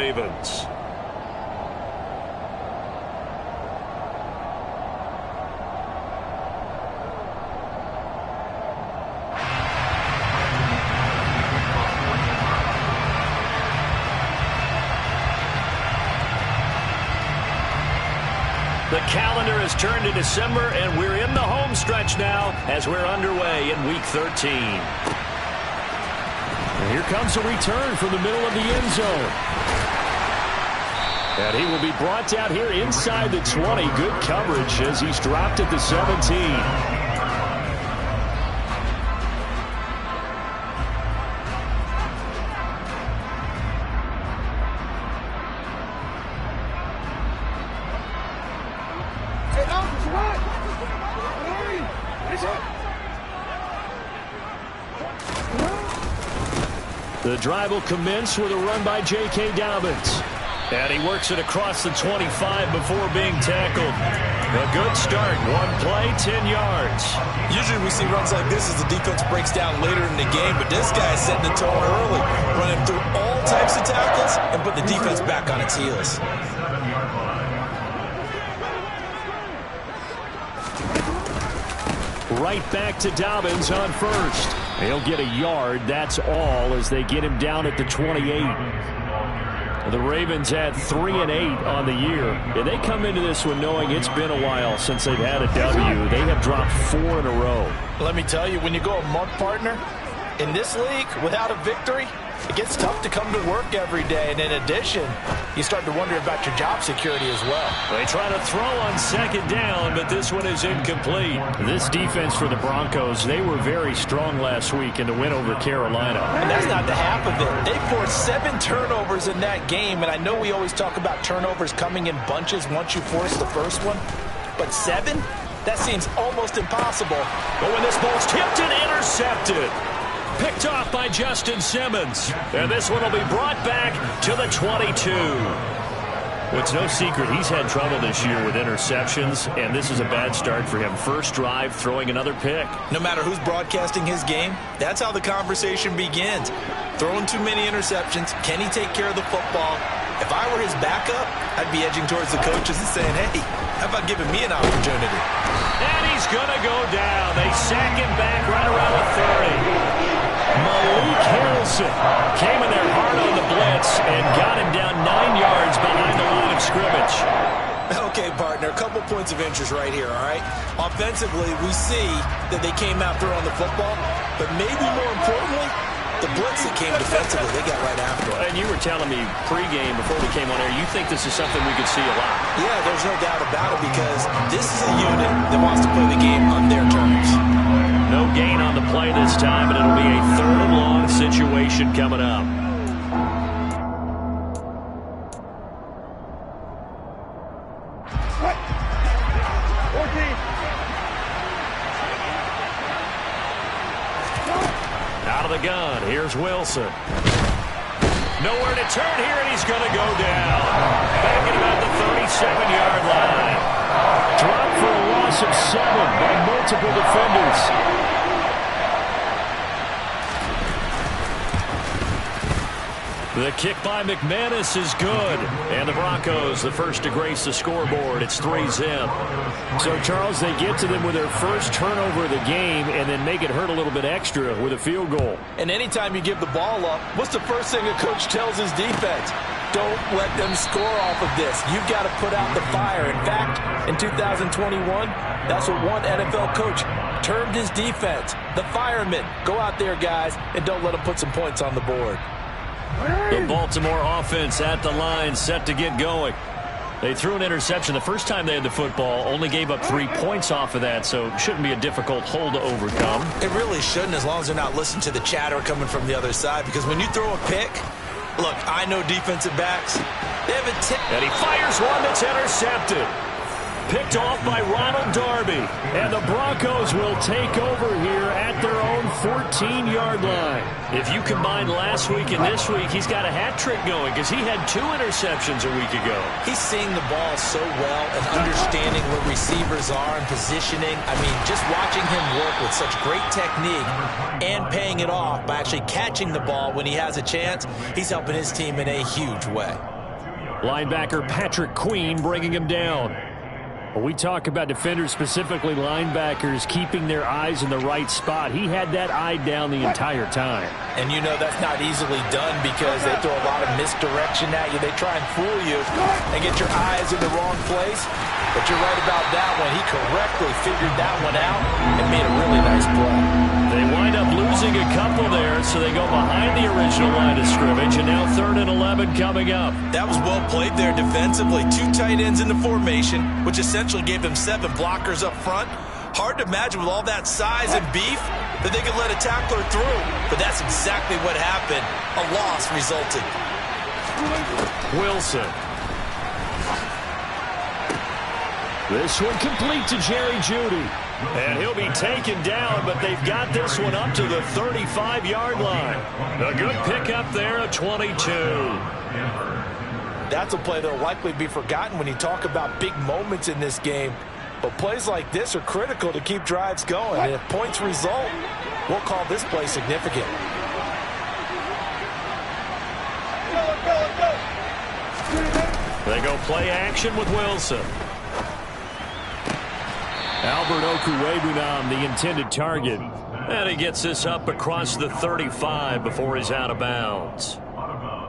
Ravens. The calendar has turned to December, and we're in the home stretch now as we're underway in Week 13. And here comes a return from the middle of the end zone. And he will be brought down here inside the 20. Good coverage as he's dropped at the 17. The drive will commence with a run by J.K. Dobbins. And he works it across the 25 before being tackled. A good start. One play, 10 yards. Usually we see runs like this as the defense breaks down later in the game, but this guy is setting the tone early, running through all types of tackles and put the defense back on its heels. Right back to Dobbins on first. He'll get a yard, that's all, as they get him down at the 28. The Ravens had 3 and 8 on the year. And they come into this one knowing it's been a while since they've had a W. They have dropped 4 in a row. Let me tell you, when you go a month, partner, in this league, without a victory, it gets tough to come to work every day. And in addition, you start to wonder about your job security as well. They try to throw on second down, but this one is incomplete. This defense for the Broncos, they were very strong last week in the win over Carolina. And that's not the half of it. They forced 7 turnovers in that game, and I know we always talk about turnovers coming in bunches once you force the first one, but 7? That seems almost impossible. But when this ball's tipped and intercepted. Picked off by Justin Simmons. And this one will be brought back to the 22. Well, it's no secret he's had trouble this year with interceptions, and this is a bad start for him. First drive, throwing another pick. No matter who's broadcasting his game, that's how the conversation begins. Throwing too many interceptions. Can he take care of the football? If I were his backup, I'd be edging towards the coaches and saying, hey, how about giving me an opportunity? And he's going to go down. They sack him back right around the 30. Malik Harrison came in there hard on the blitz and got him down 9 yards behind the line of scrimmage. Okay, partner, a couple points of interest right here, all right? Offensively, we see that they came out throwing the football, but maybe more importantly, the blitz that came defensively, they got right after it. And you were telling me pregame before we came on air, you think this is something we could see a lot. Yeah, there's no doubt about it because this is a unit that wants to play the game on their terms. No gain on the play this time, and it'll be a 3rd and long situation coming up. Out of the gun, here's Wilson. Nowhere to turn here, and he's going to go down. Back at about the 37-yard line. Dropped for a loss of 7 by multiple defenders. The kick by McManus is good. And the Broncos, the first to grace the scoreboard. It's 3-zip. So, Charles, they get to them with their first turnover of the game and then make it hurt a little bit extra with a field goal. And anytime you give the ball up, what's the first thing a coach tells his defense? Don't let them score off of this. You've got to put out the fire. In fact, in 2021, that's what one NFL coach termed his defense. The firemen. Go out there, guys, and don't let them put some points on the board. The Baltimore offense at the line, set to get going. They threw an interception the first time they had the football, only gave up 3 points off of that, so it shouldn't be a difficult hole to overcome. It really shouldn't, as long as they're not listening to the chatter coming from the other side, because when you throw a pick, look, I know defensive backs, they have a tip. And he fires one that's intercepted. Picked off by Ronald Darby. And the Broncos will take over here at their own 14-yard line. If you combine last week and this week, he's got a hat trick going because he had 2 interceptions a week ago. He's seeing the ball so well and understanding where receivers are and positioning. I mean, just watching him work with such great technique and paying it off by actually catching the ball when he has a chance, he's helping his team in a huge way. Linebacker Patrick Queen bringing him down. When we talk about defenders, specifically linebackers, keeping their eyes in the right spot, he had that eye down the entire time. And you know that's not easily done because they throw a lot of misdirection at you. They try and fool you and get your eyes in the wrong place. But you're right about that one. He correctly figured that one out and made a really nice play. They wind up losing a couple there, so they go behind the original line of scrimmage, and now 3rd and 11 coming up. That was well played there defensively. 2 tight ends in the formation, which essentially gave them 7 blockers up front. Hard to imagine with all that size and beef that they could let a tackler through. But that's exactly what happened. A loss resulted. Wilson. This one complete to Jerry Jeudy. And he'll be taken down, but they've got this one up to the 35-yard line. A good pickup there at 22. That's a play that will likely be forgotten when you talk about big moments in this game. But plays like this are critical to keep drives going. And if points result, we'll call this play significant. They go play action with Wilson. Albert Okwuegbunam, the intended target. And he gets this up across the 35 before he's out of bounds.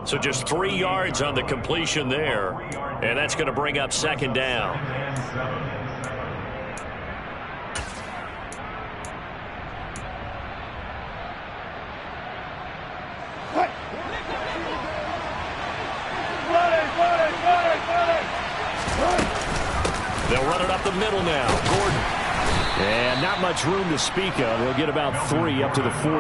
So just 3 yards on the completion there. And that's going to bring up 2nd down. They'll run it up the middle now. Gordon. And not much room to speak of. They'll get about 3 up to the 41.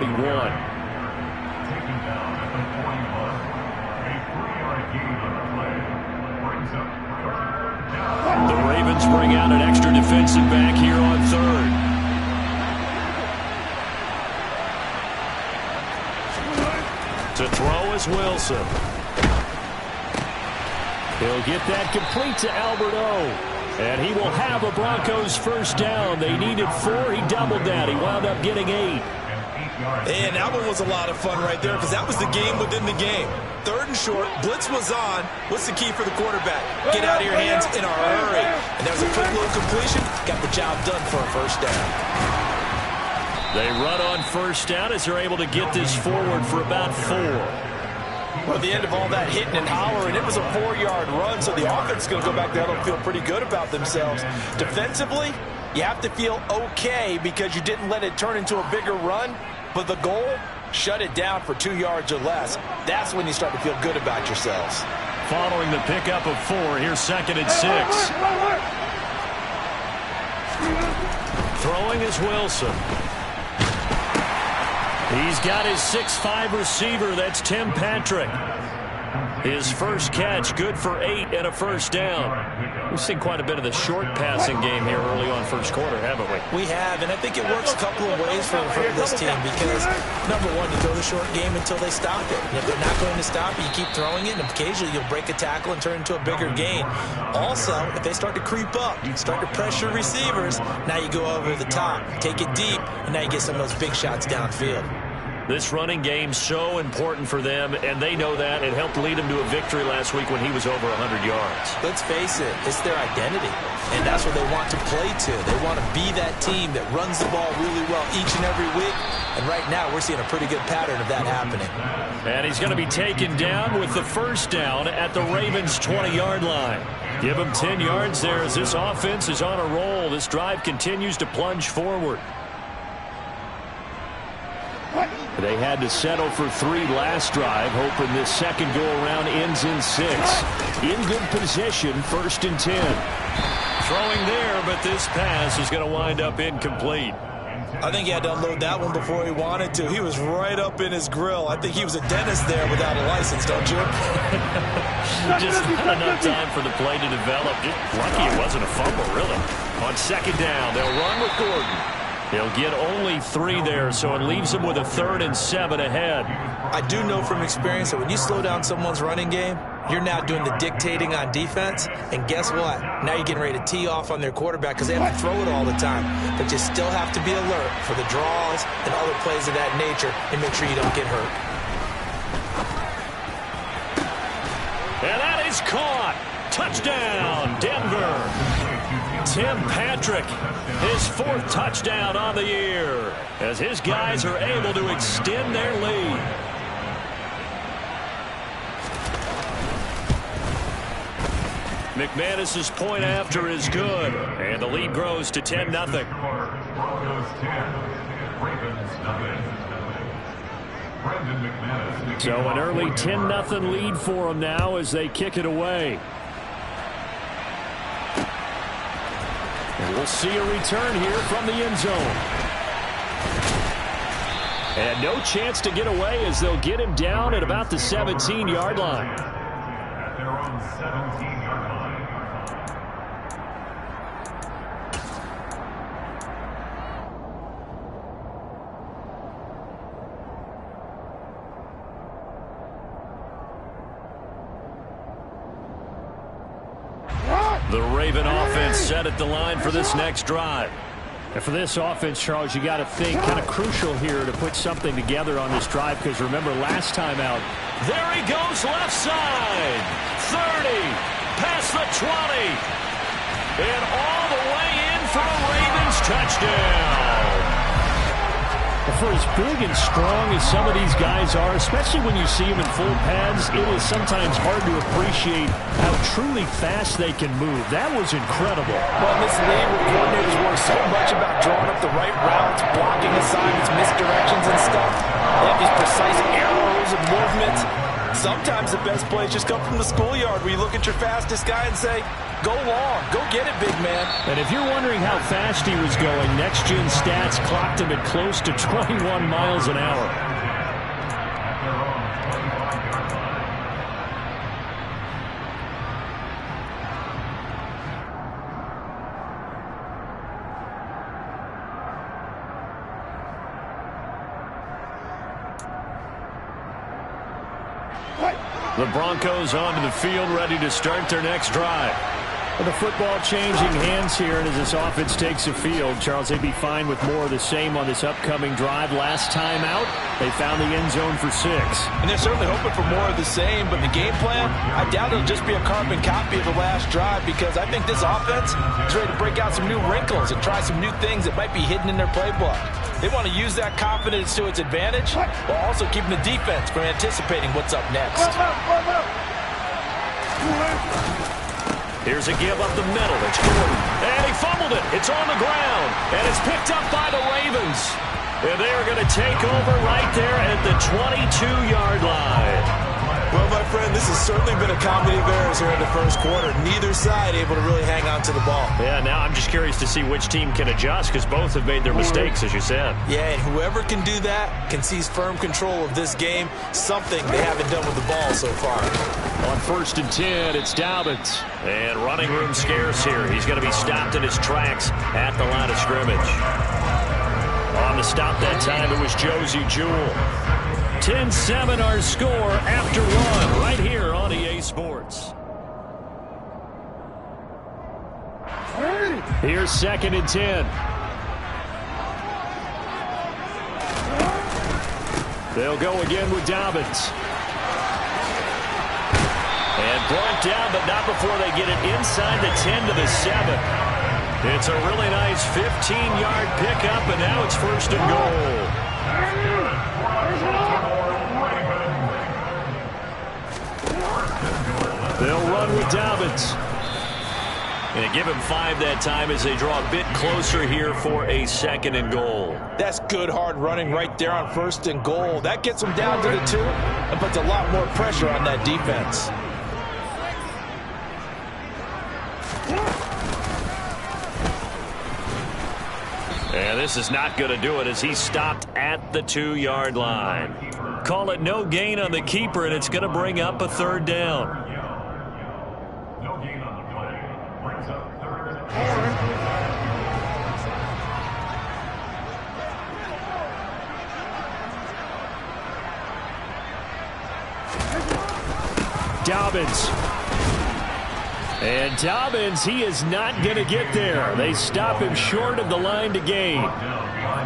The Ravens bring out an extra defensive back here on 3rd. To throw is Wilson. He'll get that complete to Albert O. And he will have a Broncos 1st down. They needed 4. He doubled that. He wound up getting 8. And that one was a lot of fun right there because that was the game within the game. 3rd and short. Blitz was on. What's the key for the quarterback? Get out of your hands in a hurry. And there's a quick little completion. Got the job done for a 1st down. They run on 1st down as they're able to get this forward for about 4. Well, at the end of all that hitting and hollering, it was a 4-yard run, so the offense is going to go back there and feel pretty good about themselves. Defensively, you have to feel okay because you didn't let it turn into a bigger run, but the goal, shut it down for 2 yards or less. That's when you start to feel good about yourselves. Following the pickup of 4, here's 2nd and 6. Throwing is Wilson. He's got his 6'5" receiver. That's Tim Patrick. His first catch, good for 8 and a 1st down. We've seen quite a bit of the short passing game here early on 1st quarter, haven't we? We have, and I think it works a couple of ways for this team because, number one, you throw the short game until they stop it. And if they're not going to stop it, you keep throwing it, and occasionally you'll break a tackle and turn it into a bigger gain. Also, if they start to creep up, start to pressure receivers, now you go over the top, take it deep, and now you get some of those big shots downfield. This running game's so important for them, and they know that. It helped lead them to a victory last week when he was over 100 yards. Let's face it, it's their identity, and that's what they want to play to. They want to be that team that runs the ball really well each and every week, and right now we're seeing a pretty good pattern of that happening. And he's going to be taken down with the 1st down at the Ravens' 20-yard line. Give him 10 yards there as this offense is on a roll. This drive continues to plunge forward. They had to settle for 3 last drive, hoping this second go-around ends in 6. In good position, 1st and 10. Throwing there, but this pass is going to wind up incomplete. I think he had to unload that one before he wanted to. He was right up in his grill. I think he was a dentist there without a license, don't you? Just not enough time for the play to develop. Just lucky it wasn't a fumble, really. On 2nd down, they'll run with Gordon. He'll get only 3 there, so it leaves him with a 3rd and 7 ahead. I do know from experience that when you slow down someone's running game, you're now doing the dictating on defense. And guess what? Now you're getting ready to tee off on their quarterback because they have to throw it all the time. But you still have to be alert for the draws and other plays of that nature and make sure you don't get hurt. And that is caught. Touchdown, Denver. Tim Patrick, his 4th touchdown on the year, as his guys are able to extend their lead. McManus's point after is good, and the lead grows to 10-0. So an early 10-0 lead for them now as they kick it away. And we'll see a return here from the end zone. And no chance to get away as they'll get him down at about the 17-yard line. At their own 17-yard line. The Raven offense set at the line for this next drive. And for this offense, Charles, you got to think kind of crucial here to put something together on this drive, because remember last time out. There he goes left side. 30, past the 20, and all the way in for a Ravens touchdown. For as big and strong as some of these guys are, especially when you see them in full pads, it is sometimes hard to appreciate how truly fast they can move. That was incredible. Well, in this league, where coordinators work so much about drawing up the right routes, blocking assignments, misdirections and stuff. They have these precise arrows and movements. Sometimes the best plays just come from the schoolyard, where you look at your fastest guy and say, go long, go get it, big man. And if you're wondering how fast he was going, next-gen stats clocked him at close to 21 miles an hour. The Broncos onto the field, ready to start their next drive. Well, the football changing hands here, and as this offense takes the field, Charles, they'd be fine with more of the same on this upcoming drive. Last time out, they found the end zone for 6. And they're certainly hoping for more of the same, but the game plan, I doubt it'll just be a carbon copy of the last drive, because I think this offense is ready to break out some new wrinkles and try some new things that might be hidden in their playbook. They want to use that confidence to its advantage, while also keeping the defense from anticipating what's up next. Here's a give up the middle. It's Gordon. And he fumbled it. It's on the ground. And it's picked up by the Ravens. And they're going to take over right there at the 22-yard line. Well, my friend, this has certainly been a comedy of errors here in the first quarter. Neither side able to really hang on to the ball. Yeah, now I'm just curious to see which team can adjust, because both have made their mistakes, as you said. Yeah, and whoever can do that can seize firm control of this game, something they haven't done with the ball so far. On 1st and 10, it's Dobbins. And running room scarce here. He's going to be stopped in his tracks at the line of scrimmage. On the stop that time, it was Josie Jewell. 10-7 our score after 1 right here on EA Sports. Here's 2nd and 10. They'll go again with Dobbins. And brought down, but not before they get it inside the 10 to the 7. It's a really nice 15-yard pickup, and now it's 1st and goal. They'll run with Dobbins. And give him 5 that time as they draw a bit closer here for a 2nd and goal. That's good hard running right there on 1st and goal. That gets them down to the 2 and puts a lot more pressure on that defense. And this is not going to do it as he's stopped at the 2-yard line. Call it no gain on the keeper, and it's going to bring up a 3rd down. No gain on the play. Brings up 3rd. Dobbins. And Dobbins, he is not going to get there. They stop him short of the line to gain.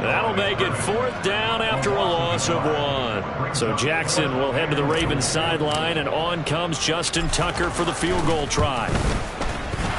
That'll make it 4th down after a loss of 1. So Jackson will head to the Ravens sideline, and on comes Justin Tucker for the field goal try.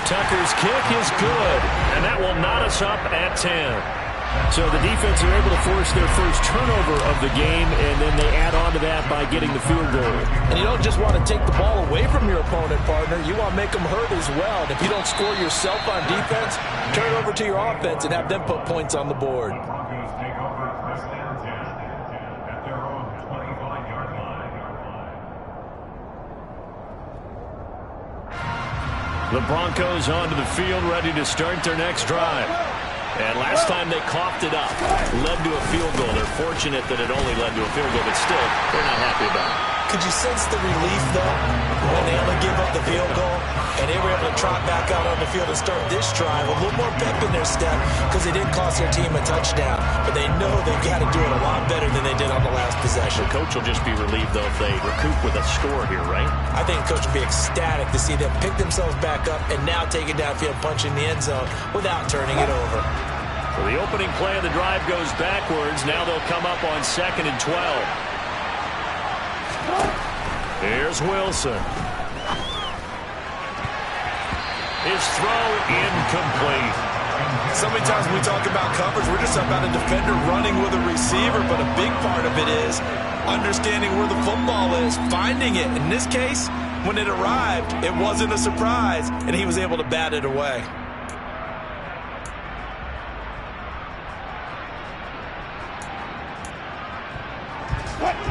Tucker's kick is good, and that will knot us up at 10. So the defense are able to force their first turnover of the game, and then they add on to that by getting the field goal. And you don't just want to take the ball away from your opponent, partner. You want to make them hurt as well. And if you don't score yourself on defense, turn it over to your offense and have them put points on the board. Broncos take over first down 10 at their own 25-yard line. The Broncos onto the field, ready to start their next drive. And last time they coughed it up, led to a field goal. They're fortunate that it only led to a field goal, but still, they're not happy about it. Could you sense the relief, though, when they only gave up the field goal and they were able to trot back out on the field and start this drive? A little more pep in their step because they didn't cost their team a touchdown, but they know they've got to do it a lot better than they did on the last possession. The coach will just be relieved, though, if they recoup with a score here, right? I think the coach will be ecstatic to see them pick themselves back up and now take it downfield, punching the end zone without turning it over. So the opening play of the drive goes backwards. Now they'll come up on 2nd and 12. Here's Wilson. His throw incomplete. So many times when we talk about coverage, we're just about a defender running with a receiver, but a big part of it is understanding where the football is, finding it. In this case, when it arrived, it wasn't a surprise, and he was able to bat it away.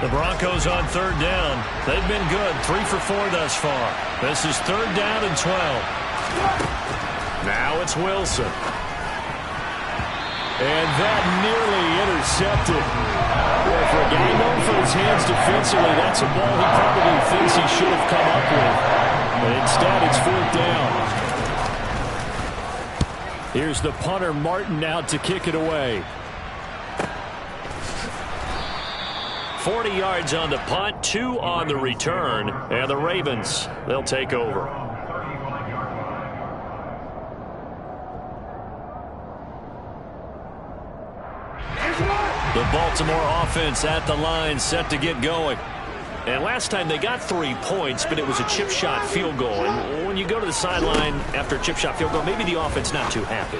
The Broncos on 3rd down. They've been good, 3 for 4 thus far. This is 3rd down and 12. Now it's Wilson. And that nearly intercepted. Well, for a guy known for his hands defensively, that's a ball he probably thinks he should have come up with. But instead, it's 4th down. Here's the punter, Martin, out to kick it away. 40 yards on the punt, 2 on the return, and the Ravens, they'll take over. The Baltimore offense at the line, set to get going. And last time they got 3 points, but it was a chip shot field goal. And when you go to the sideline after a chip shot field goal, maybe the offense not too happy.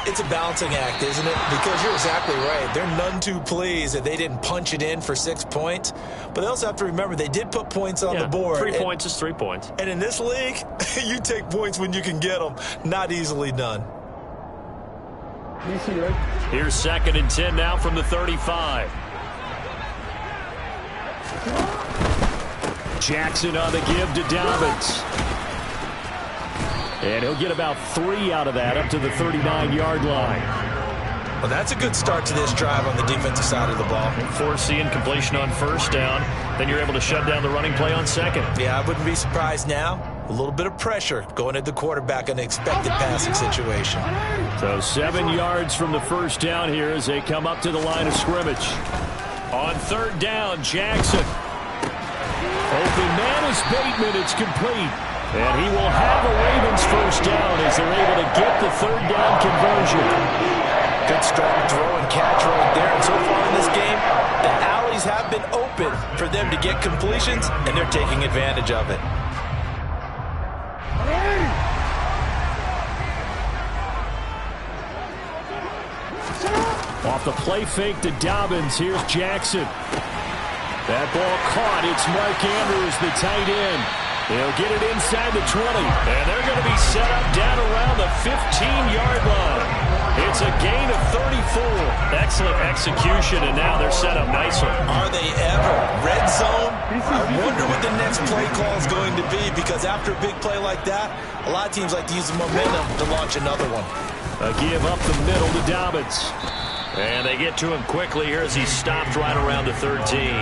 It's a balancing act, isn't it? Because you're exactly right. They're none too pleased that they didn't punch it in for 6 points. But they also have to remember they did put points on the board. 3 points is 3 points. And in this league, you take points when you can get them. Not easily done. Here's 2nd and 10 now from the 35. Jackson on the give to Dobbins. And he'll get about 3 out of that up to the 39-yard line. Well, that's a good start to this drive on the defensive side of the ball. Force the incompletion on 1st down. Then you're able to shut down the running play on 2nd. Yeah, I wouldn't be surprised now. A little bit of pressure going at the quarterback in an expected passing situation. So 7 yards from the 1st down here as they come up to the line of scrimmage. On 3rd down, Jackson. Open man is Bateman. It's complete. And he will have a Ravens 1st down as they're able to get the 3rd down conversion. Good strong throw and catch right there. And so far in this game, the alleys have been open for them to get completions, and they're taking advantage of it. Off the play fake to Dobbins. Here's Jackson. That ball caught. It's Mark Andrews, the tight end. They'll get it inside the 20. And they're going to be set up down around the 15-yard line. It's a gain of 34. Excellent execution, and now they're set up nicely. Are they ever? Red zone? I wonder what the next play call is going to be, because after a big play like that, a lot of teams like to use the momentum to launch another one. A give up the middle to Dobbins. And they get to him quickly here as he stopped right around the 13.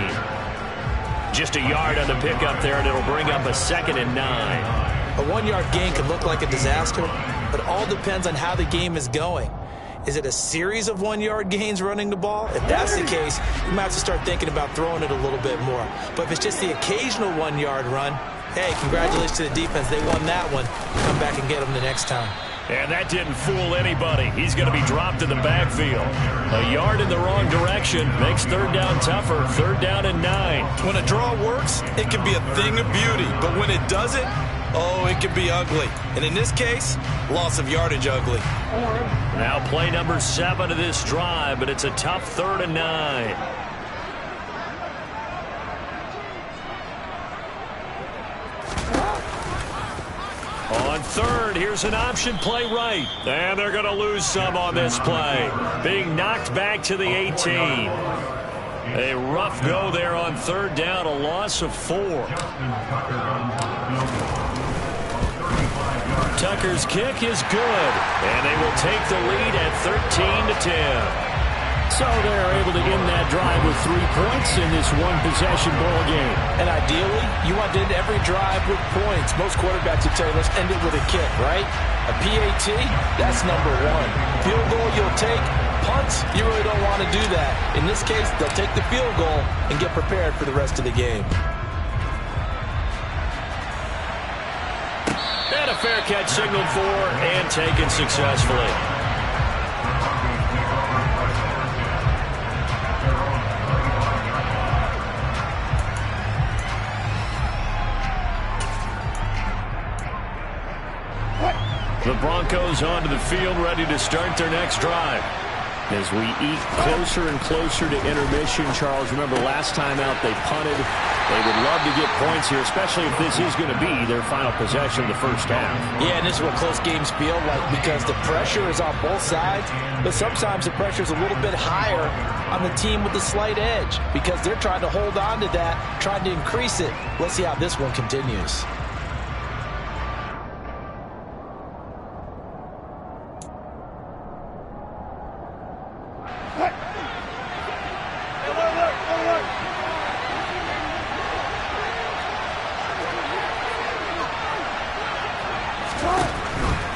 Just a yard on the pickup there, and it'll bring up a 2nd and 9. A 1-yard gain can look like a disaster, but it all depends on how the game is going. Is it a series of 1-yard gains running the ball? If that's the case, you might have to start thinking about throwing it a little bit more. But if it's just the occasional 1-yard run, hey, congratulations to the defense. They won that one. Come back and get them the next time. And that didn't fool anybody. He's going to be dropped in the backfield. A yard in the wrong direction makes third down tougher. Third down and 9. When a draw works, it can be a thing of beauty. But when it doesn't, oh, it can be ugly. And in this case, loss of yardage ugly. Now play number 7 of this drive, but it's a tough 3rd and 9. On 3rd, here's an option play right. And they're going to lose some on this play. Being knocked back to the 18. A rough go there on 3rd down, a loss of 4. Tucker's kick is good. And they will take the lead at 13-10. So they're able to end that drive with 3 points in this one-possession ball game. And ideally, you want to end every drive with points. Most quarterbacks would tell you, let's end it with a kick, right? A PAT, that's number 1. Field goal you'll take. Punts, you really don't want to do that. In this case, they'll take the field goal and get prepared for the rest of the game. And a fair catch signaled for and taken successfully. The Broncos onto the field, ready to start their next drive. As we eat closer and closer to intermission, Charles, remember last time out they punted. They would love to get points here, especially if this is going to be their final possession of the first half. Yeah, and this is what close games feel like because the pressure is on both sides, but sometimes the pressure is a little bit higher on the team with the slight edge because they're trying to hold on to that, trying to increase it. Let's see how this one continues.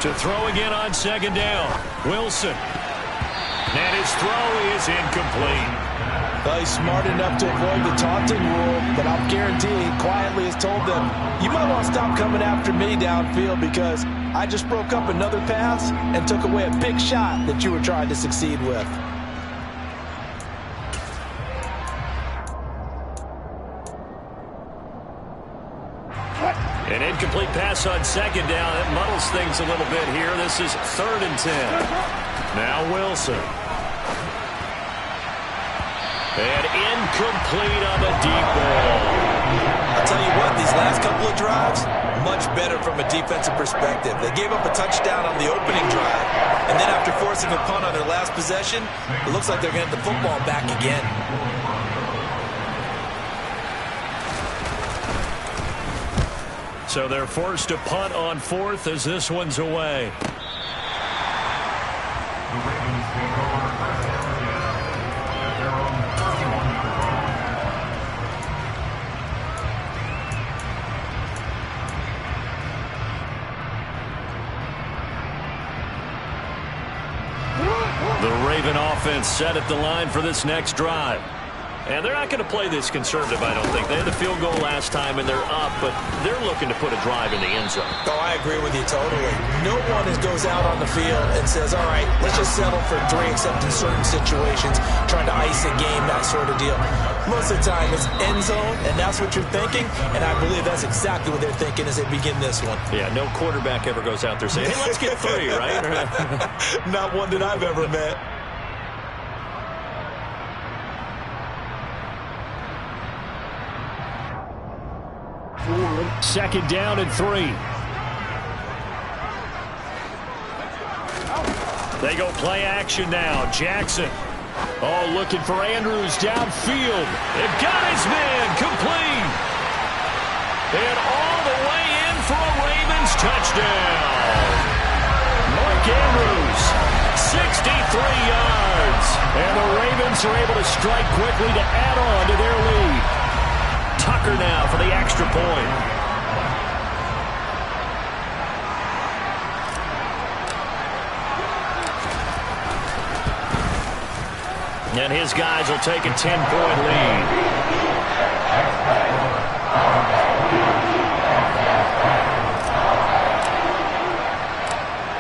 To throw again on 2nd down. Wilson. And his throw is incomplete. Well, he's smart enough to avoid the taunting rule, but I'll guarantee he quietly has told them, you might want to stop coming after me downfield because I just broke up another pass and took away a big shot that you were trying to succeed with. An incomplete pass on 2nd down. That muddles things a little bit here. This is 3rd and 10. Now Wilson. And incomplete on the deep ball. I'll tell you what, these last couple of drives, much better from a defensive perspective. They gave up a touchdown on the opening drive. And then after forcing a punt on their last possession, it looks like they're going to get the football back again. So they're forced to punt on 4th as this one's away. The Raven offense set at the line for this next drive. And they're not going to play this conservative, I don't think. They had the field goal last time, and they're up, but they're looking to put a drive in the end zone. Oh, I agree with you totally. No one goes out on the field and says, all right, let's just settle for 3, except in certain situations, trying to ice a game, that sort of deal. Most of the time, it's end zone, and that's what you're thinking, and I believe that's exactly what they're thinking as they begin this one. Yeah, no quarterback ever goes out there saying, hey, let's get 3, right? Not one that I've ever met. Second down and 3. They go play action now. Jackson. Oh, looking for Andrews downfield. They've got his man complete. And all the way in for a Ravens touchdown. Mark Andrews, 63 yards. And the Ravens are able to strike quickly to add on to their lead. Tucker now for the extra point. And his guys will take a 10-point lead.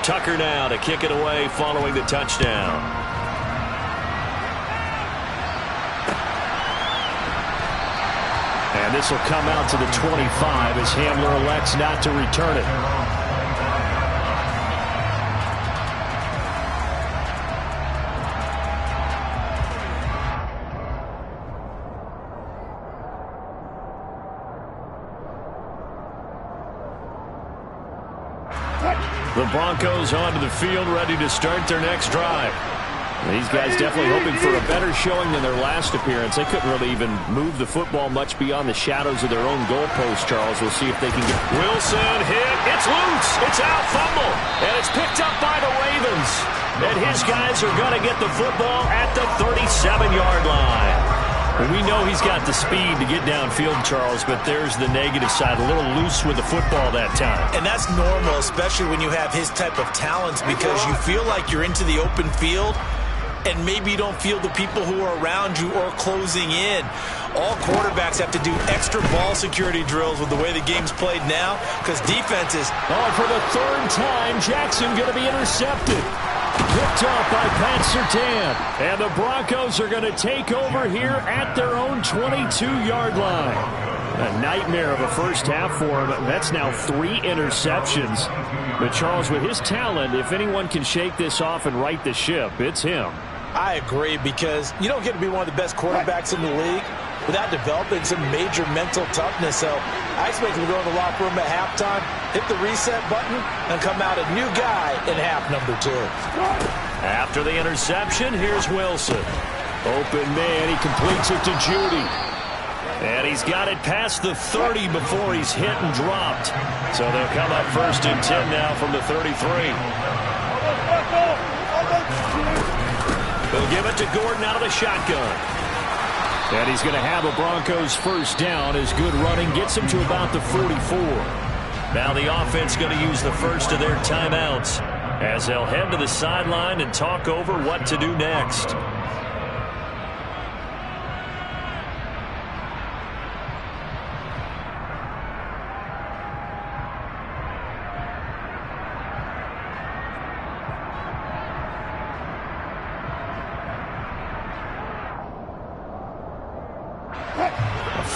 Tucker now to kick it away following the touchdown. And this will come out to the 25 as Hamler elects not to return it. The Broncos onto the field, ready to start their next drive. These guys definitely hoping for a better showing than their last appearance. They couldn't really even move the football much beyond the shadows of their own goalpost, Charles. We'll see if they can get... Wilson hit. It's loose. It's out. Fumble. And it's picked up by the Ravens. And his guys are going to get the football at the 37-yard line. We know he's got the speed to get downfield, Charles, but there's the negative side. A little loose with the football that time. And that's normal, especially when you have his type of talents, because you feel like you're into the open field, and maybe you don't feel the people who are around you or closing in. All quarterbacks have to do extra ball security drills with the way the game's played now, because defenses... Oh, for the third time, Jackson going to be intercepted. Picked off by Pat Surtain. And the Broncos are going to take over here at their own 22-yard line. A nightmare of a first half for him. That's now 3 interceptions. But Charles, with his talent, if anyone can shake this off and right the ship, it's him. I agree, because you don't get to be one of the best quarterbacks in the league without developing some major mental toughness. So I expect him to go in the locker room at halftime, hit the reset button, and come out a new guy in half number 2. After the interception, here's Wilson. Open man, he completes it to Judy. And he's got it past the 30 before he's hit and dropped. So they'll come up 1st and 10 now from the 33. They'll give it to Gordon out of the shotgun. And he's going to have a Broncos first down as good running gets him to about the 44. Now the offense going to use the first of their timeouts as they'll head to the sideline and talk over what to do next.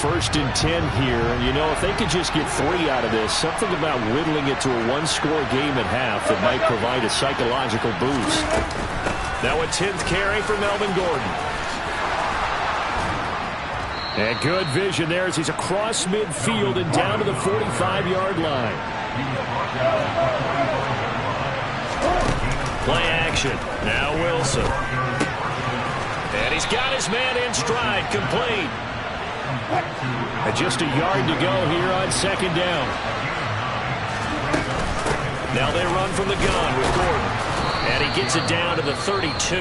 First and 10 here, and you know, if they could just get 3 out of this, something about whittling it to a 1-score game at half that might provide a psychological boost. Now a 10th carry for Melvin Gordon. And good vision there as he's across midfield and down to the 45-yard line. Play action. Now Wilson. And he's got his man in stride, complete. And just a yard to go here on 2nd down. Now they run from the gun with Gordon. And he gets it down to the 32.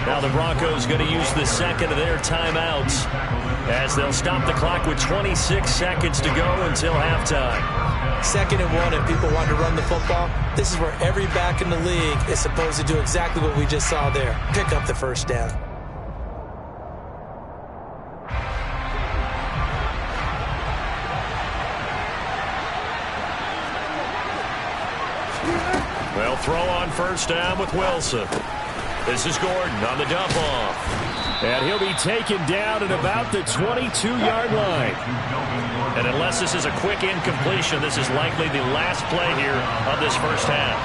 Now the Broncos going to use the second of their timeouts as they'll stop the clock with 26 seconds to go until halftime. 2nd and 1 and people want to run the football. This is where every back in the league is supposed to do exactly what we just saw there. Pick up the first down. They'll throw on first down with Wilson. This is Gordon on the dump off. And he'll be taken down at about the 22-yard line. And unless this is a quick incompletion, this is likely the last play here of this first half.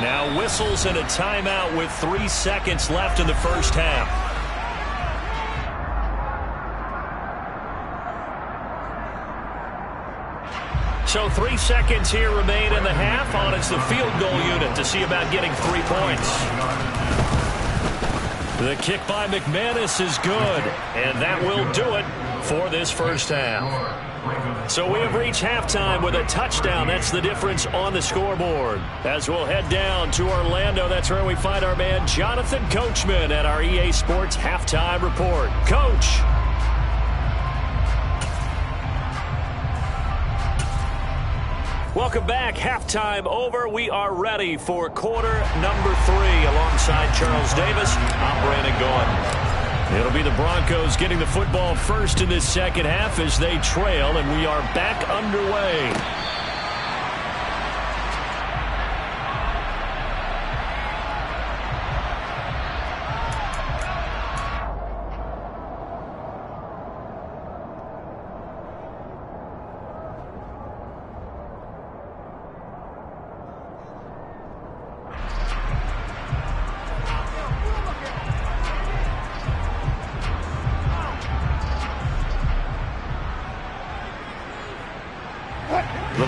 Now whistles and a timeout with 3 seconds left in the first half. So 3 seconds here remain in the half. On it's the field goal unit to see about getting 3 points. The kick by McManus is good, and that will do it for this first half. So we have reached halftime with a touchdown. That's the difference on the scoreboard. As we'll head down to Orlando, that's where we find our man Jonathan Coachman at our EA Sports Halftime Report. Coach. Welcome back. Halftime over. We are ready for quarter number 3 alongside Charles Davis. I'm Brandon Gordon. It'll be the Broncos getting the football first in this second half as they trail, and we are back underway.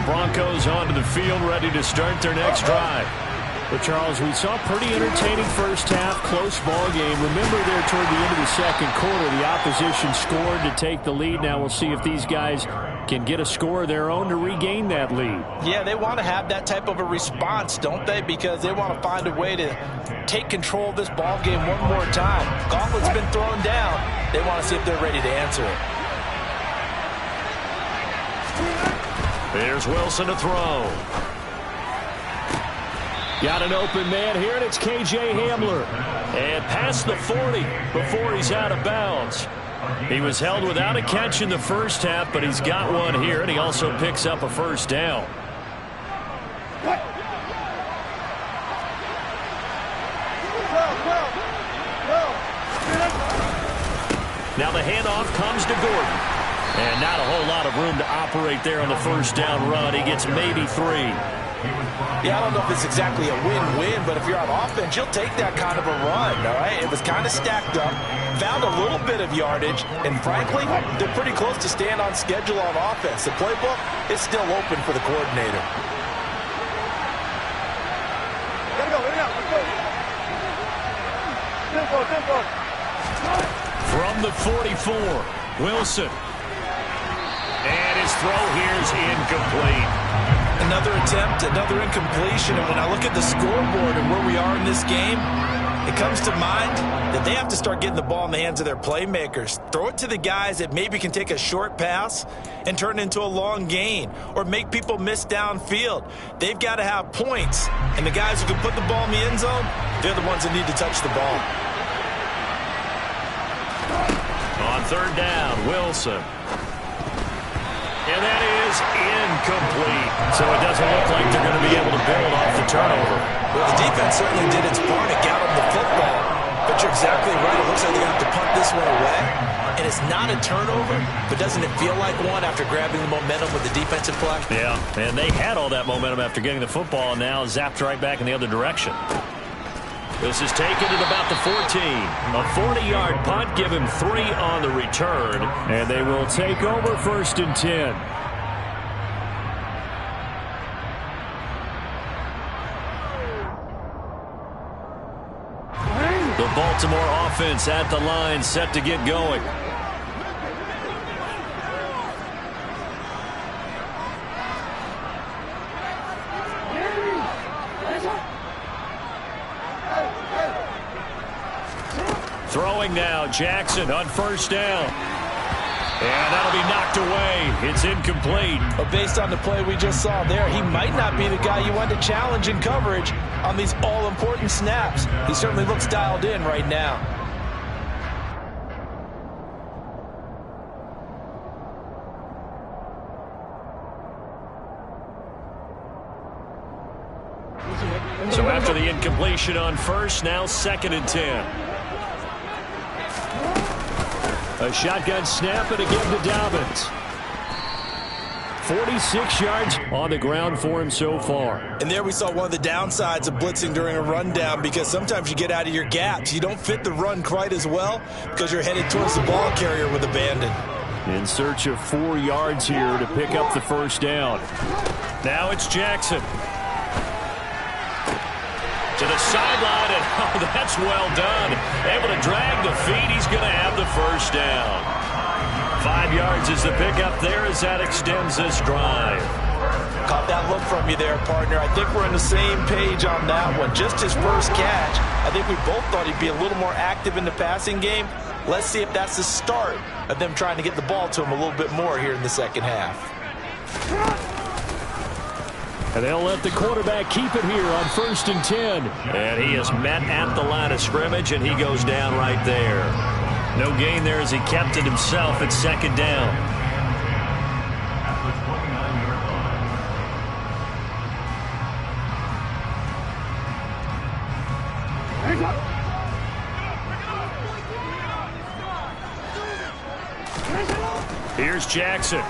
Broncos onto the field, ready to start their next drive. But, Charles, we saw a pretty entertaining first half, close ball game. Remember there toward the end of the second quarter, the opposition scored to take the lead. Now we'll see if these guys can get a score of their own to regain that lead. Yeah, they want to have that type of a response, don't they? Because they want to find a way to take control of this ball game one more time. Gauntlet's been thrown down. They want to see if they're ready to answer it. There's Wilson to throw. Got an open man here, and it's K.J. Hamler. And past the 40 before he's out of bounds. He was held without a catch in the first half, but he's got one here, and he also picks up a first down. Now the handoff comes to Gordon. And not a whole lot of room to operate there on the first down run. He gets maybe 3. Yeah, I don't know if it's exactly a win-win, but if you're on offense, you'll take that kind of a run, all right? It was kind of stacked up, found a little bit of yardage, and frankly, they're pretty close to staying on schedule on offense. The playbook is still open for the coordinator. From the 44, Wilson. And his throw here is incomplete. Another attempt, another incompletion, and when I look at the scoreboard and where we are in this game, it comes to mind that they have to start getting the ball in the hands of their playmakers. Throw it to the guys that maybe can take a short pass and turn it into a long gain or make people miss downfield. They've got to have points, and the guys who can put the ball in the end zone, they're the ones that need to touch the ball. On third down, Wilson. And that is incomplete. So it doesn't look like they're going to be able to build off the turnover. Well, the defense certainly did its part. It got them the football. But you're exactly right. It looks like they're going to have to punt this one away. And it's not a turnover, but doesn't it feel like one after grabbing the momentum with the defensive play? Yeah, and they had all that momentum after getting the football and now zapped right back in the other direction. This is taken at about the 14. A 40-yard punt, give him 3 on the return. And they will take over 1st and 10. The Baltimore offense at the line, set to get going. Throwing now, Jackson on first down. And that'll be knocked away. It's incomplete. But based on the play we just saw there, he might not be the guy you want to challenge in coverage on these all-important snaps. He certainly looks dialed in right now. So after the incompletion on first, now 2nd and 10. A shotgun snap and again to Dobbins. 46 yards on the ground for him so far. And there we saw one of the downsides of blitzing during a rundown, because sometimes you get out of your gaps. You don't fit the run quite as well because you're headed towards the ball carrier with abandon. In search of 4 yards here to pick up the first down. Now it's Jackson. To the sideline, and oh, that's well done. Able to drag the feet. He's going to have the first down. 5 yards is the pickup there as that extends this drive. Caught that look from you there, partner. I think we're on the same page on that one. Just his first catch. I think we both thought he'd be a little more active in the passing game. Let's see if that's the start of them trying to get the ball to him a little bit more here in the second half. And they'll let the quarterback keep it here on 1st and 10. And he is met at the line of scrimmage, and he goes down right there. No gain there as he kept it himself at 2nd down. Here's Jackson.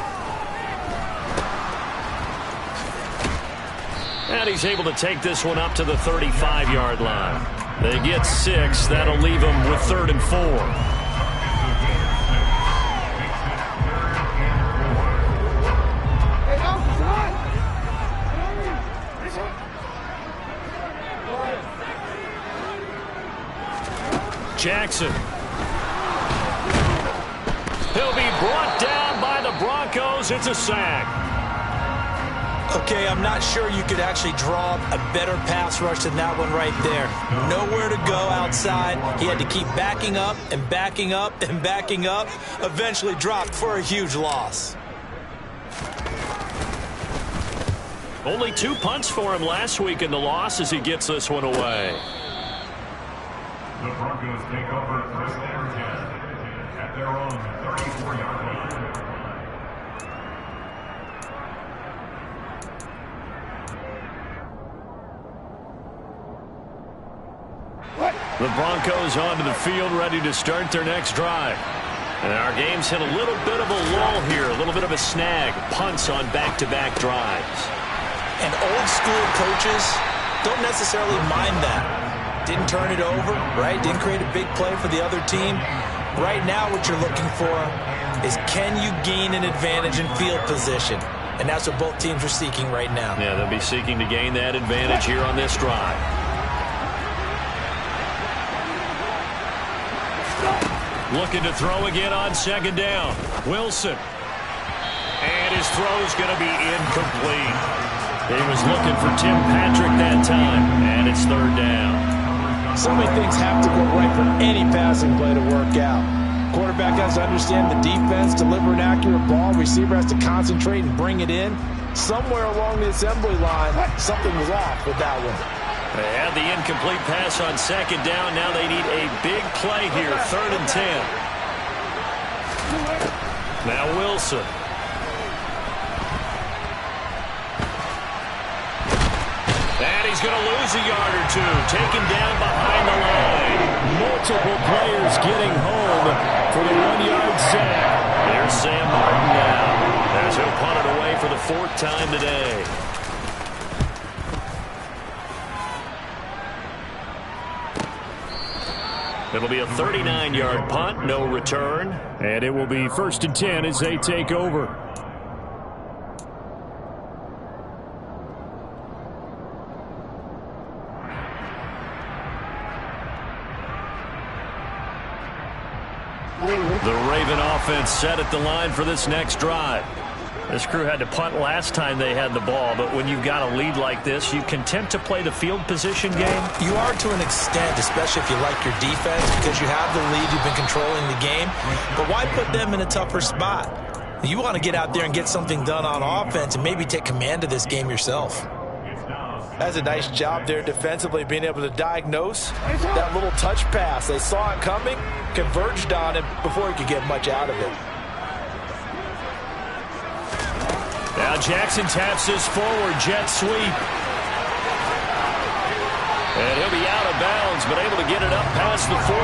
And he's able to take this one up to the 35-yard line. They get 6. That'll leave them with 3rd and 4. Jackson. He'll be brought down by the Broncos. It's a sack. Okay, I'm not sure you could actually draw a better pass rush than that one right there. Nowhere to go outside. He had to keep backing up and backing up and backing up. Eventually dropped for a huge loss. Only 2 punts for him last week in the loss as he gets this one away. The Broncos take over first and 10 at their own 34-yard line. The Broncos onto the field, ready to start their next drive. And our game's hit a little bit of a lull here, a little bit of a snag. Punts on back-to-back drives. And old-school coaches don't necessarily mind that. Didn't turn it over, right? Didn't create a big play for the other team. Right now what you're looking for is, can you gain an advantage in field position? And that's what both teams are seeking right now. Yeah, they'll be seeking to gain that advantage here on this drive. Looking to throw again on second down. Wilson. And his throw's going to be incomplete. He was looking for Tim Patrick that time, and it's third down. So many things have to go right for any passing play to work out. Quarterback has to understand the defense, deliver an accurate ball. Receiver has to concentrate and bring it in. Somewhere along the assembly line, something was off with that one. They had the incomplete pass on second down. Now they need a big play here, 3rd and 10. Now Wilson. And he's going to lose a yard or two. Taken down behind the line. Multiple players getting home for the 1-yard sack. There's Sam Martin now, as he'll punt it away for the 4th time today. It'll be a 39-yard punt, no return. And it will be 1st and 10 as they take over. The Raven offense set at the line for this next drive. This crew had to punt last time they had the ball, but when you've got a lead like this, you content to play the field position game? You are to an extent, especially if you like your defense, because you have the lead, you've been controlling the game. But why put them in a tougher spot? You want to get out there and get something done on offense and maybe take command of this game yourself. That's a nice job there defensively, being able to diagnose that little touch pass. They saw it coming, converged on it before he could get much out of it. Now Jackson taps this forward jet sweep. And he'll be out of bounds, but able to get it up past the 45.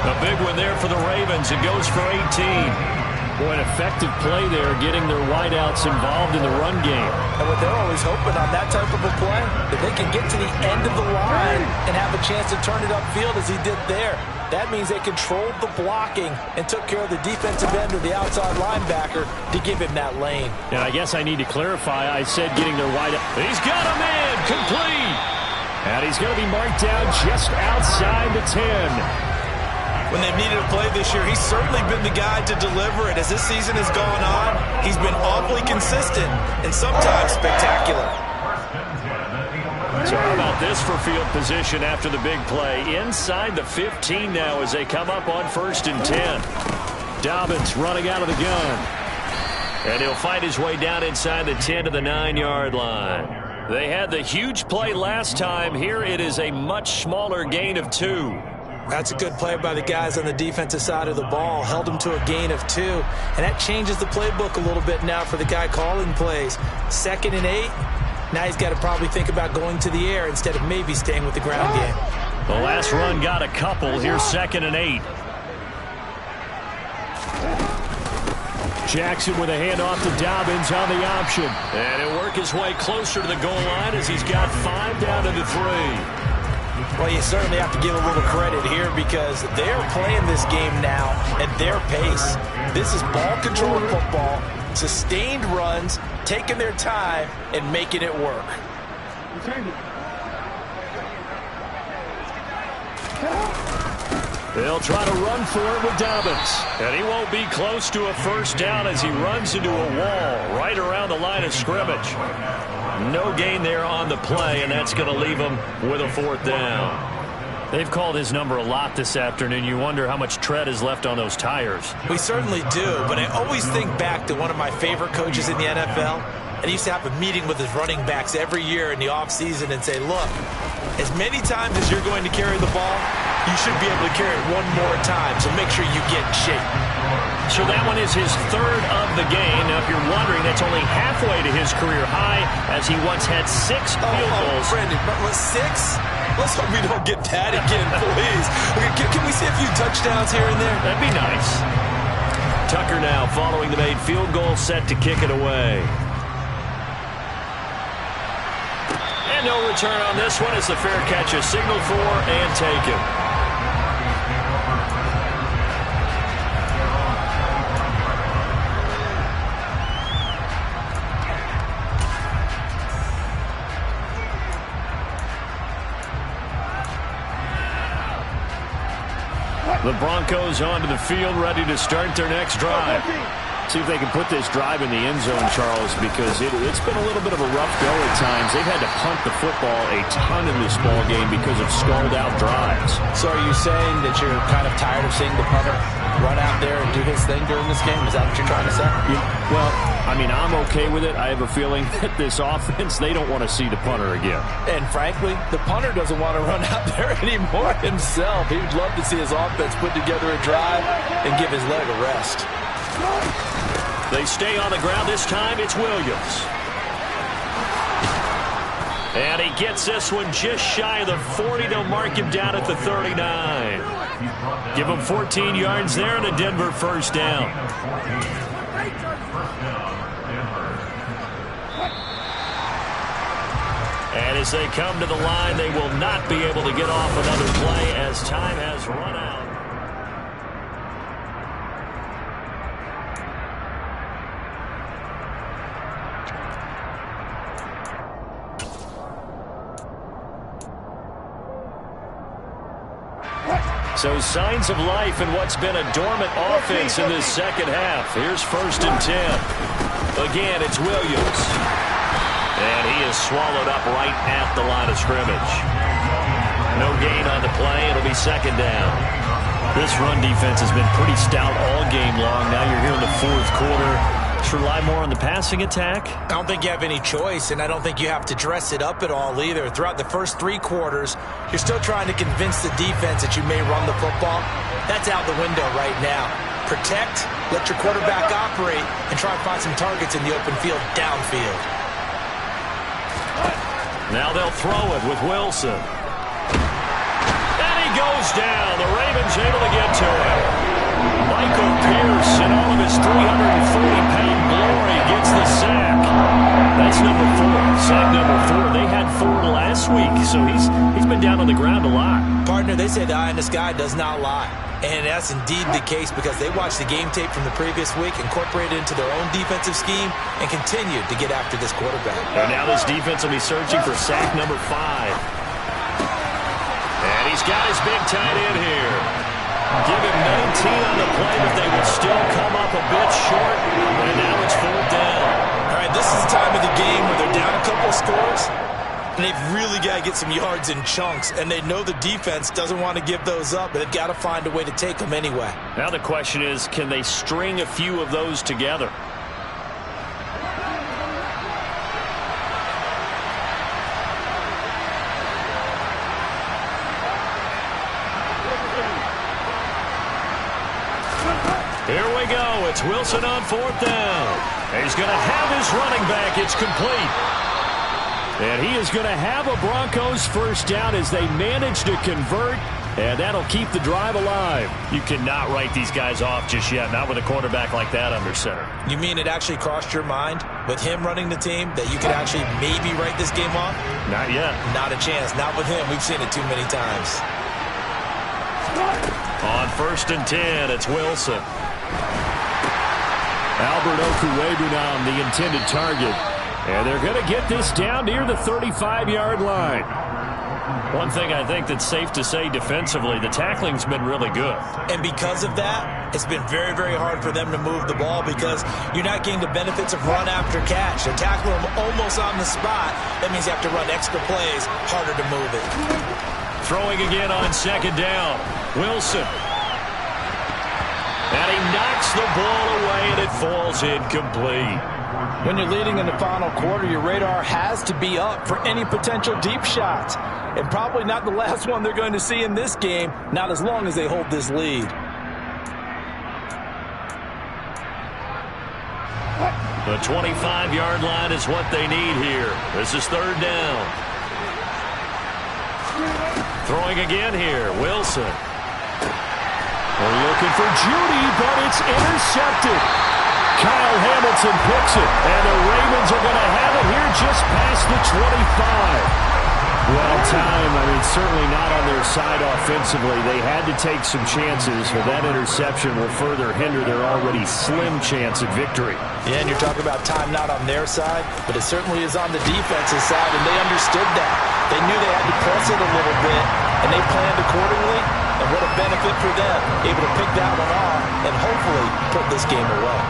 A big one there for the Ravens. It goes for 18. Boy, an effective play there, getting their wideouts involved in the run game. And what they're always hoping on that type of a play, that they can get to the end of the line and have a chance to turn it upfield as he did there. That means they controlled the blocking and took care of the defensive end or the outside linebacker to give him that lane. And I guess I need to clarify, I said getting their wideout. He's got him in, complete. And he's going to be marked down just outside the 10. When they've needed a play this year, he's certainly been the guy to deliver it. As this season has gone on, he's been awfully consistent and sometimes spectacular. So how about this for field position after the big play? Inside the 15 now as they come up on 1st and 10. Dobbins running out of the gun. And he'll fight his way down inside the 10 to the 9-yard line. They had the huge play last time. Here it is a much smaller gain of 2. That's a good play by the guys on the defensive side of the ball. Held him to a gain of 2. And that changes the playbook a little bit now for the guy calling plays. 2nd and 8. Now he's got to probably think about going to the air instead of maybe staying with the ground game. The last run got a couple. Here's 2nd and 8. Jackson with a handoff to Dobbins on the option. And he'll work his way closer to the goal line as he's got 5 down to the 3. Well, you certainly have to give a little credit here because they're playing this game now at their pace. This is ball-controlled football, sustained runs, taking their time, and making it work. They'll try to run for it with Dobbins. And he won't be close to a first down as he runs into a wall right around the line of scrimmage. No gain there on the play, and that's going to leave him with a 4th down. They've called his number a lot this afternoon. You wonder how much tread is left on those tires. We certainly do, but I always think back to one of my favorite coaches in the NFL. And he used to have a meeting with his running backs every year in the offseason and say, look, as many times as you're going to carry the ball, you should be able to carry it one more time, so make sure you get in shape. So that one is his 3rd of the game. Now, if you're wondering, that's only halfway to his career high, as he once had 6 field goals. Brandon, but was 6? Let's hope we don't get that again, please. Can we see a few touchdowns here and there? That'd be nice. Tucker now following the made field goal, set to kick it away. And no return on this one as the fair catch is signaled for and taken. The Broncos onto the field, ready to start their next drive. See if they can put this drive in the end zone, Charles, because it's been a little bit of a rough go at times. They've had to punt the football a ton in this ball game because of stalled-out drives. So are you saying that you're kind of tired of seeing the punter run out there and do his thing during this game? Is that what you're trying to say? Well, I mean, I'm okay with it. I have a feeling that this offense, they don't want to see the punter again. And frankly, the punter doesn't want to run out there anymore himself. He would love to see his offense put together a drive and give his leg a rest. They stay on the ground. This time it's Williams. And he gets this one just shy of the 40. They'll mark him down at the 39. Give him 14 yards there and a Denver first down. And as they come to the line, they will not be able to get off another play as time has run out. So signs of life in what's been a dormant offense in this second half. Here's 1st and 10. Again, it's Williams. And he is swallowed up right at the line of scrimmage. No gain on the play. It'll be 2nd down. This run defense has been pretty stout all game long. Now you're here in the 4th quarter. Just rely more on the passing attack? I don't think you have any choice, and I don't think you have to dress it up at all either. Throughout the first 3 quarters, you're still trying to convince the defense that you may run the football. That's out the window right now. Protect, let your quarterback operate, and try and find some targets in the open field downfield. Now they'll throw it with Wilson. And he goes down. The Ravens able to get to him. Michael Pierce, in all of his 340-pound glory, gets the sack. That's number 4. Sack number 4. They had 4 last week, so he's been down on the ground a lot. Partner, they say the eye in the sky does not lie. And that's indeed the case because they watched the game tape from the previous week, incorporated it into their own defensive scheme, and continued to get after this quarterback. And now this defense will be searching for sack number 5. And he's got his big tight end here. Give him 19 on the play, but they will still come up a bit short. And now it's 4th down. All right, this is the time of the game where they're down a couple of scores, and they've really got to get some yards in chunks. And they know the defense doesn't want to give those up, but they've got to find a way to take them anyway. Now the question is, can they string a few of those together? Here we go. It's Wilson on 4th down. He's going to have his running back. It's complete. And he is going to have a Broncos first down as they manage to convert. And that'll keep the drive alive. You cannot write these guys off just yet, not with a quarterback like that under center. You mean it actually crossed your mind with him running the team that you could actually maybe write this game off? Not yet. Not a chance. Not with him. We've seen it too many times. On 1st and 10, it's Wilson. Albert Okwuegbunam, the intended target. And they're going to get this down near the 35-yard line. One thing I think that's safe to say defensively, the tackling's been really good. And because of that, it's been very, very hard for them to move the ball because you're not getting the benefits of run after catch. They tackle them almost on the spot. That means you have to run extra plays, harder to move it. Throwing again on second down. Wilson. And he knocks the ball away, and it falls incomplete. When you're leading in the final quarter, your radar has to be up for any potential deep shots. And probably not the last one they're going to see in this game, not as long as they hold this lead. The 25-yard line is what they need here. This is third down. Throwing again here, Wilson. They're looking for Judy, but it's intercepted. Kyle Hamilton picks it, and the Ravens are going to have it here just past the 25. Well, time, certainly not on their side offensively. They had to take some chances, but that interception will further hinder their already slim chance at victory. Yeah, and you're talking about time not on their side, but it certainly is on the defensive side, and they understood that. They knew they had to press it a little bit, and they planned accordingly, and what a benefit for them, able to pick that one off and hopefully put this game away.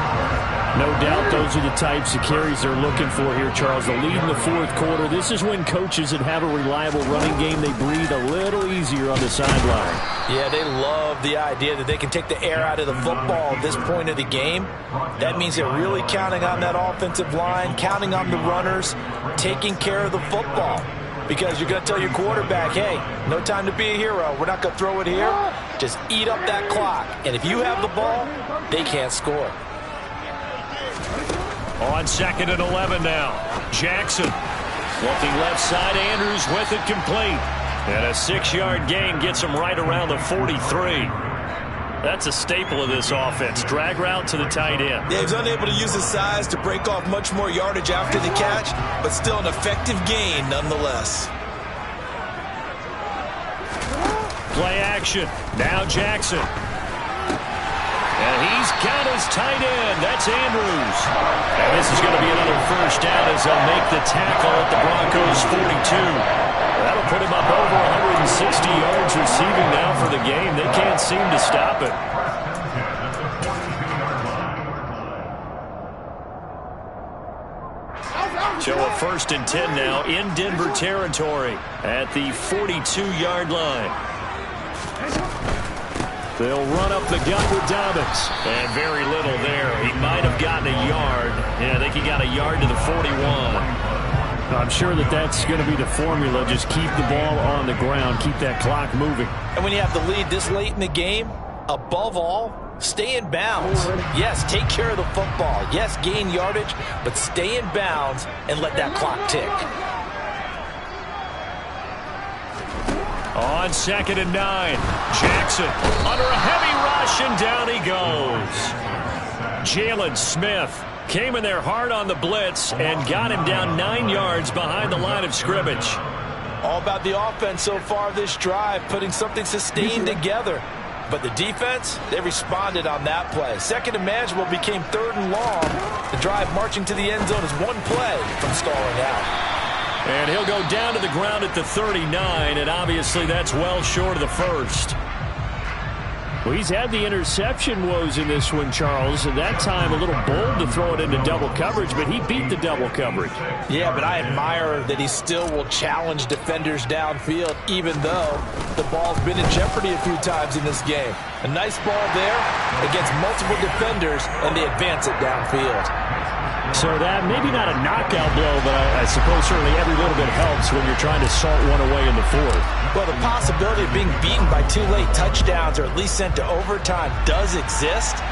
No doubt those are the types of carries they're looking for here, Charles. The lead in the fourth quarter. This is when coaches that have a reliable running game, they breathe a little easier on the sideline. Yeah, they love the idea that they can take the air out of the football at this point of the game. That means they're really counting on that offensive line, counting on the runners, taking care of the football. Because you're going to tell your quarterback, hey, no time to be a hero. We're not going to throw it here. Just eat up that clock. And if you have the ball, they can't score. On second and 11 now. Jackson looking left side. Andrews with it complete. And a 6-yard gain gets him right around the 43. That's a staple of this offense. Drag route to the tight end. Yeah, he's unable to use his size to break off much more yardage after the catch, but still an effective gain nonetheless. Play action. Now Jackson. And he's got his tight end. That's Andrews. And this is going to be another first down as they'll make the tackle at the Broncos 42. That'll put him up over 160 yards receiving now for the game. They can't seem to stop it. So a first and 10 now in Denver territory at the 42-yard line. They'll run up the gut with Dobbins. And very little there. He might have gotten a yard. Yeah, I think he got a yard to the 41. I'm sure that's going to be the formula. Just keep the ball on the ground. Keep that clock moving. And when you have the lead this late in the game, above all, stay in bounds. Yes, take care of the football. Yes, gain yardage, but stay in bounds and let that clock tick. On second and 9, Jackson under a heavy rush, and down he goes. Jalen Smith came in there hard on the blitz and got him down 9 yards behind the line of scrimmage. All about the offense so far this drive, putting something sustained together. But the defense, they responded on that play. Second and manageable became third and long. The drive marching to the end zone is one play from stalling out. And he'll go down to the ground at the 39, and obviously that's well short of the first. Well, he's had the interception woes in this one, Charles. At that time, a little bold to throw it into double coverage, but he beat the double coverage. Yeah, but I admire that he still will challenge defenders downfield, even though the ball's been in jeopardy a few times in this game. A nice ball there against multiple defenders, and they advance it downfield. So that, maybe not a knockout blow, but I suppose certainly every little bit helps when you're trying to salt one away in the fourth. Well, the possibility of being beaten by 2 late touchdowns or at least sent to overtime does exist.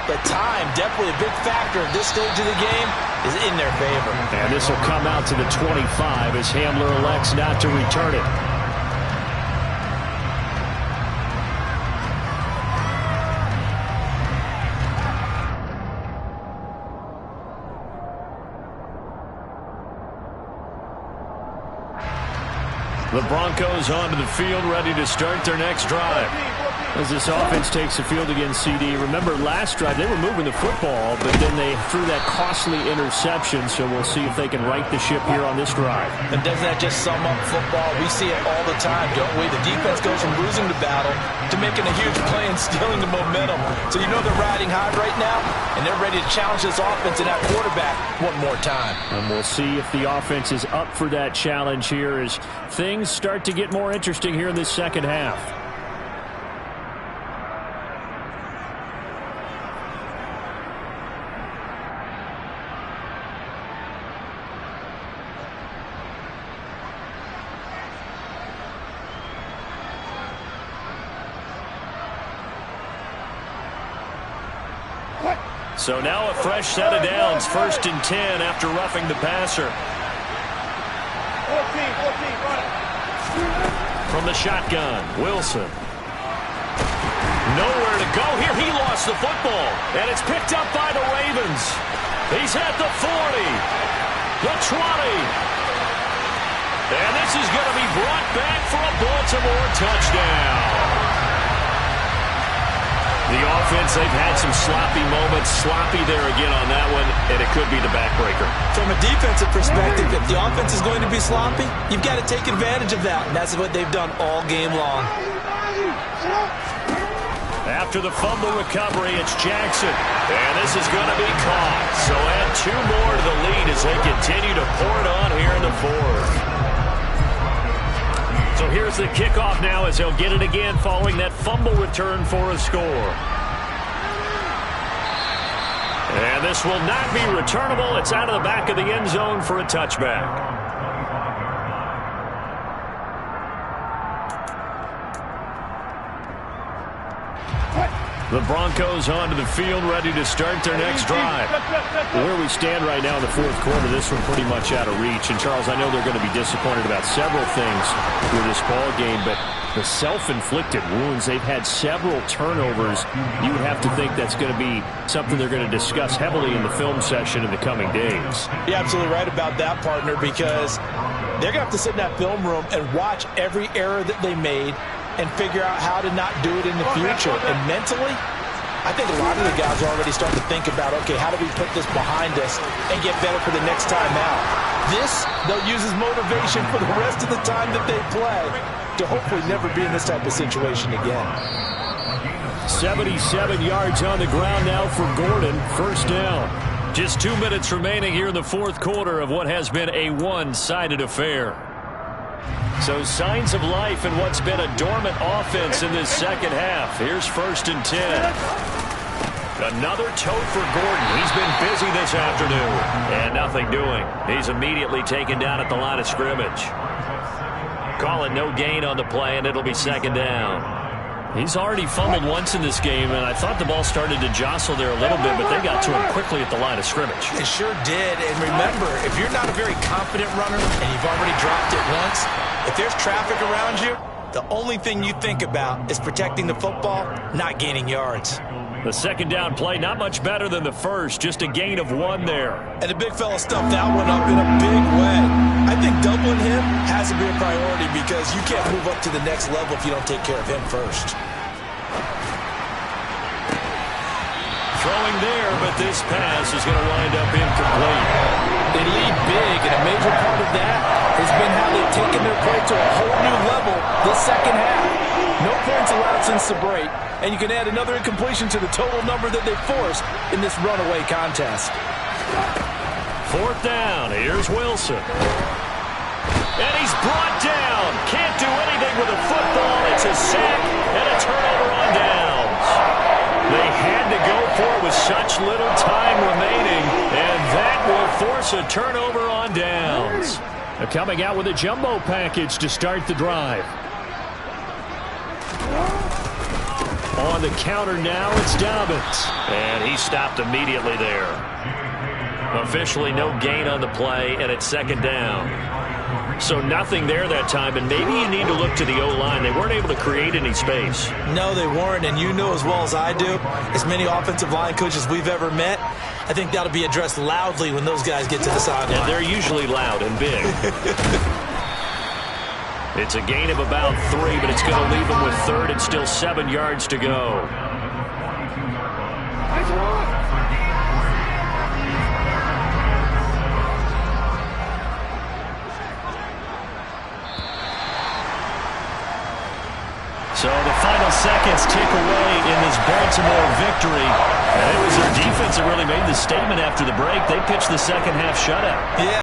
But time, definitely a big factor at this stage of the game, is in their favor. And this will come out to the 25 as Hamler elects not to return it. The Broncos onto the field, ready to start their next drive. As this offense takes the field against CD. Remember, last drive, they were moving the football, but then they threw that costly interception, so we'll see if they can right the ship here on this drive. And doesn't that just sum up football? We see it all the time, don't we? The defense goes from losing the battle to making a huge play and stealing the momentum. So you know they're riding high right now, and they're ready to challenge this offense and that quarterback one more time. And we'll see if the offense is up for that challenge here as things start to get more interesting here in this second half. So now a fresh set of downs, 1st and 10 after roughing the passer. From the shotgun, Wilson. Nowhere to go here. He lost the football, and it's picked up by the Ravens. He's at the 40, the 20. And this is going to be brought back for a Baltimore touchdown. The offense, they've had some sloppy moments. Sloppy there again on that one, and it could be the backbreaker. From a defensive perspective, if the offense is going to be sloppy, you've got to take advantage of that, and that's what they've done all game long. After the fumble recovery, it's Jackson, and this is going to be caught. So add 2 more to the lead as they continue to pour it on here in the 4th. So here's the kickoff now as they'll get it again following that fumble return for a score. And this will not be returnable. It's out of the back of the end zone for a touchback. The Broncos onto the field, ready to start their next drive. Where we stand right now in the 4th quarter, this one pretty much out of reach. And, Charles, I know they're going to be disappointed about several things with this ball game, but the self-inflicted wounds, they've had several turnovers. You would have to think that's going to be something they're going to discuss heavily in the film session in the coming days. You're absolutely right about that, partner, because they're going to have to sit in that film room and watch every error that they made and figure out how to not do it in the future. And mentally, I think a lot of the guys are already starting to think about, okay, how do we put this behind us and get better for the next time out? This, they'll use as motivation for the rest of the time that they play to hopefully never be in this type of situation again. 77 yards on the ground now for Gordon. 1st down. Just 2 minutes remaining here in the 4th quarter of what has been a one-sided affair. So signs of life in what's been a dormant offense in this second half. Here's 1st and 10. Another tote for Gordon. He's been busy this afternoon. And nothing doing. He's immediately taken down at the line of scrimmage. Call it no gain on the play, and it'll be 2nd down. He's already fumbled once in this game, and I thought the ball started to jostle there a little bit, but they got to him quickly at the line of scrimmage. It sure did. And remember, if you're not a very confident runner and you've already dropped it once, if there's traffic around you, the only thing you think about is protecting the football, not gaining yards. The 2nd down play, not much better than the first, just a gain of 1 there. And the big fella stuffed that one up in a big way. I think doubling him has to be a priority because you can't move up to the next level if you don't take care of him first. Throwing there, but this pass is going to wind up incomplete. They lead big, and a major part of that has been how they've taken their play to a whole new level this second half. No points allowed since the break, and you can add another incompletion to the total number that they forced in this runaway contest. 4th down, here's Wilson. And he's brought down. Can't do anything with a football. It's a sack and a turnover on downs. They had to go for it with such little time remaining, and that will force a turnover on downs. They're coming out with a jumbo package to start the drive. On the counter now, it's Dobbins. And he stopped immediately there. Officially no gain on the play, and it's 2nd down. So nothing there that time, and maybe you need to look to the O-line. They weren't able to create any space. No, they weren't, and you know as well as I do, as many offensive line coaches we've ever met, I think that'll be addressed loudly when those guys get to the sideline. And they're usually loud and big. It's a gain of about 3, but it's going to leave them with third and still 7 yards to go. So the final seconds tick away in this Baltimore victory. And it was their defense that really made the statement after the break. They pitched the second half shutout. Yeah.